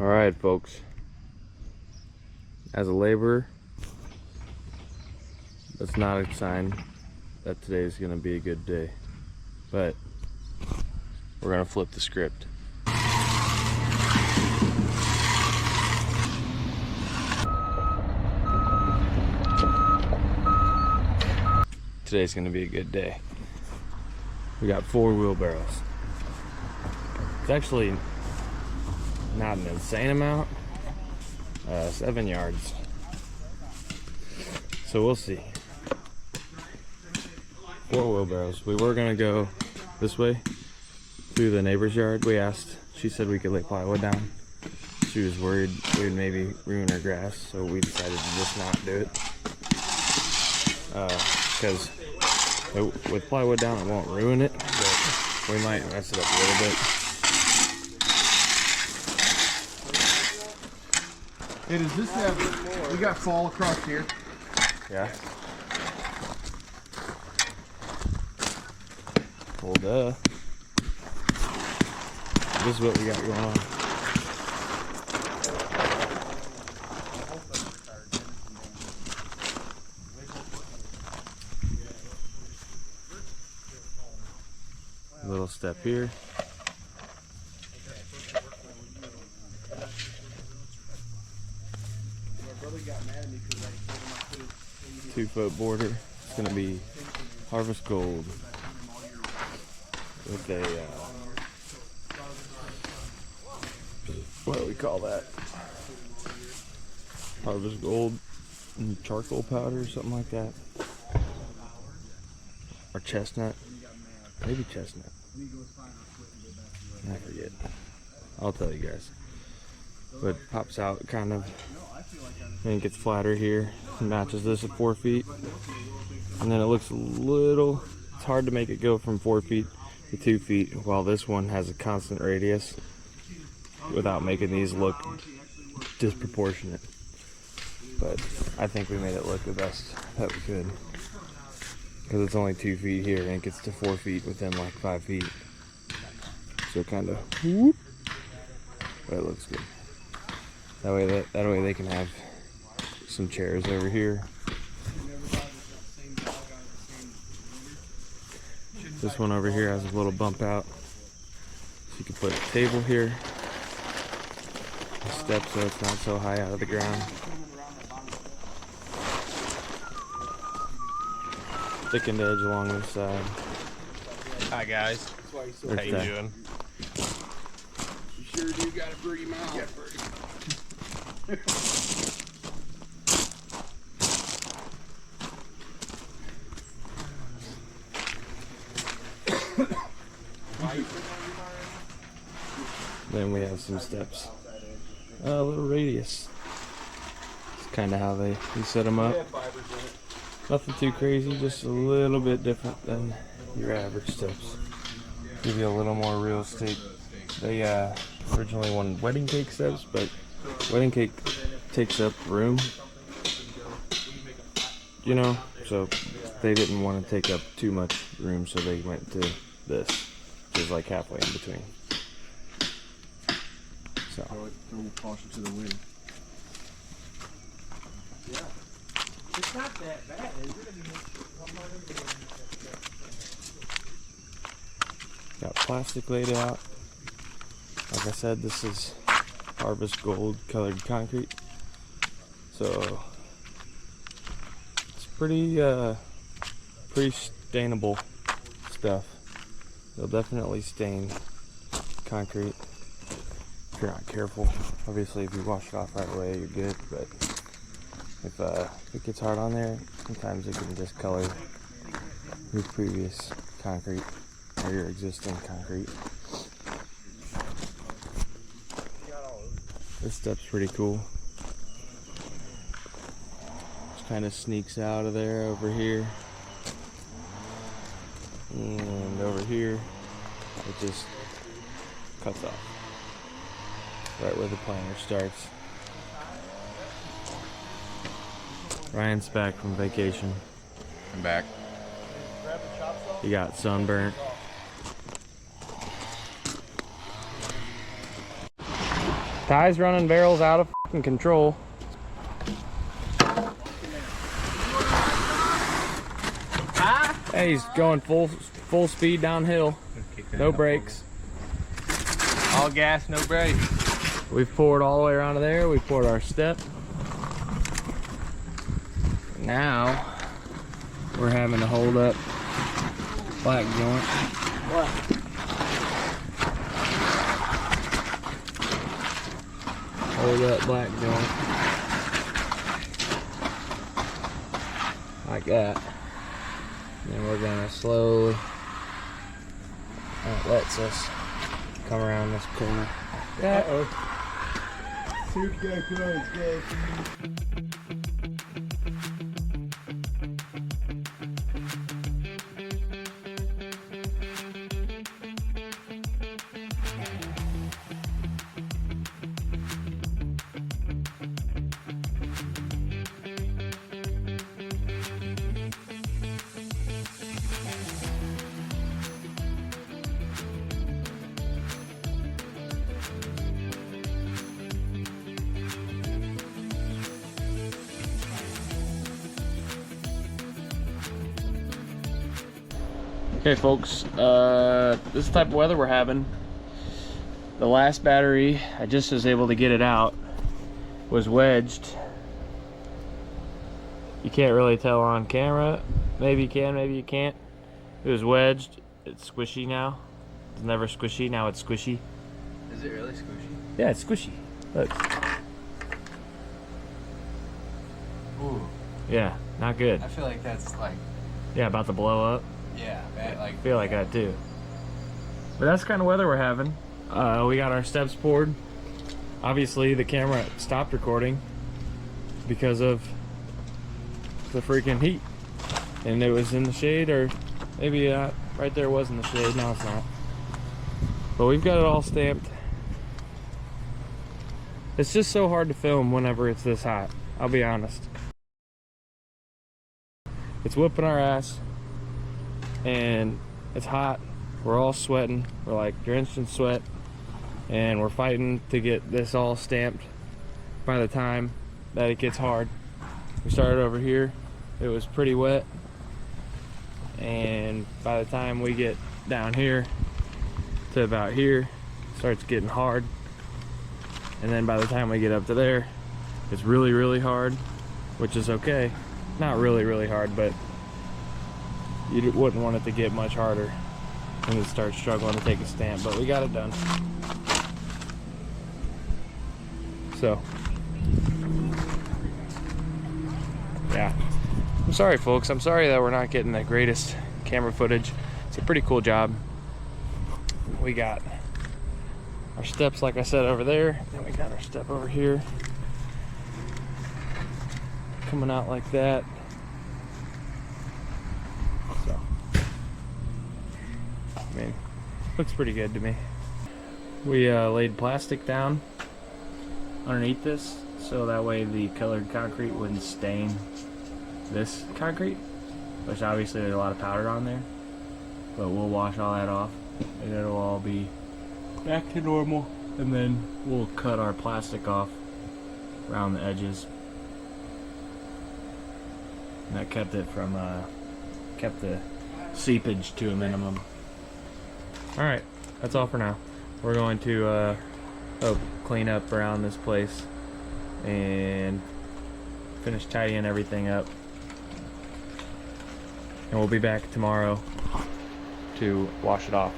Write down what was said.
All right, folks. As a laborer, that's not a sign that today is going to be a good day. But we're going to flip the script. Today's going to be a good day. We got 4 wheelbarrows. It's actually not an insane amount. 7 yards. So we'll see. 4 wheelbarrows. We were gonna go this way through the neighbor's yard. We asked. She said we could lay plywood down. She was worried we would maybe ruin her grass, so we decided to just not do it. Because with plywood down, it won't ruin it, but we might mess it up a little bit. Hey, does this have, we got fall across here? Yeah. Well, duh. This is what we got going on. A little step here. 2-foot border. It's gonna be harvest gold with a what do we call that? Harvest gold and charcoal powder or something like that. Or chestnut. Maybe chestnut. I forget. I'll tell you guys. But it pops out kind of, and it gets flatter here. Matches this at 4 feet. And then it looks a little, it's hard to make it go from 4 feet to 2 feet, while this one has a constant radius without making these look disproportionate. But I think we made it look the best that we could. Because it's only 2 feet here and it gets to 4 feet within like 5 feet. So kind of whoop, but it looks good. That way they can have some chairs over here. This one over here has a little bump out, so you can put a table here. A step so it's not so high out of the ground. Thickened edge along this side. Hi guys. How you doing? You sure do got a pretty mouth. Yeah, pretty. Then we have some steps. A little radius. It's kind of how they set them up. Nothing too crazy, just a little bit different than your average steps. Give you a little more real estate. They originally wanted wedding cake steps, but wedding cake takes up room, you know, so they didn't want to take up too much room, so they went to this, which is like halfway in between. So Throw caution to the wind. Yeah. It's not that bad, is it? got plastic laid out. Like I said, this is harvest gold colored concrete, so it's pretty stainable stuff. They'll definitely stain concrete if you're not careful. Obviously, if you wash it off right away, you're good, but if it gets hard on there, sometimes it can just color your previous concrete or your existing concrete. This step's pretty cool. Just kind of sneaks out of there over here. And over here, it just cuts off. Right where the planter starts. Ryan's back from vacation. I'm back. He got sunburnt. Ty's running barrels out of fucking control. Hey, he's going full speed downhill. No brakes. All gas, no brakes. We've poured all the way around to there. We poured our step. Now we're having to hold up black joint. What? Hold up black joint. Like that. Then we're gonna slowly, that lets us come around this corner. Uh-oh. See what you got going, guys. Okay folks, this is the type of weather we're having. The last battery, I just was able to get it out, was wedged. You can't really tell on camera. Maybe you can, maybe you can't. It was wedged. It's squishy now. It's never squishy, now it's squishy. Is it really squishy? Yeah, it's squishy. Look. Ooh. Yeah, not good. I feel like that's like, Yeah, about to blow up. yeah, man, like. I feel like that too. But that's the kind of weather we're having. We got our steps poured. Obviously the camera stopped recording because of the freaking heat. And it was in the shade, or maybe right there was in the shade. No, it's not. But we've got it all stamped. It's just so hard to film whenever it's this hot. I'll be honest. It's whooping our ass. And it's hot. We're all sweating. We're like drenched in sweat. And we're fighting to get this all stamped by the time that it gets hard. We started over here. It was pretty wet. And by the time we get down here to about here, it starts getting hard. And then by the time we get up to there, it's really, really hard, which is okay. Not really, really hard, but you wouldn't want it to get much harder when it starts struggling to take a stamp, but we got it done. So, yeah. I'm sorry, folks. I'm sorry that we're not getting the greatest camera footage. It's a pretty cool job. We got our steps, like I said, over there. Then we got our step over here. Coming out like that. So, I mean, looks pretty good to me. We laid plastic down underneath this, so that way the colored concrete wouldn't stain this concrete, which obviously there's a lot of powder on there, but we'll wash all that off and it'll all be back to normal. And then we'll cut our plastic off around the edges, and that kept it from kept the seepage to a minimum. All right, that's all for now. We're going to clean up around this place and finish tidying everything up, and we'll be back tomorrow to wash it off.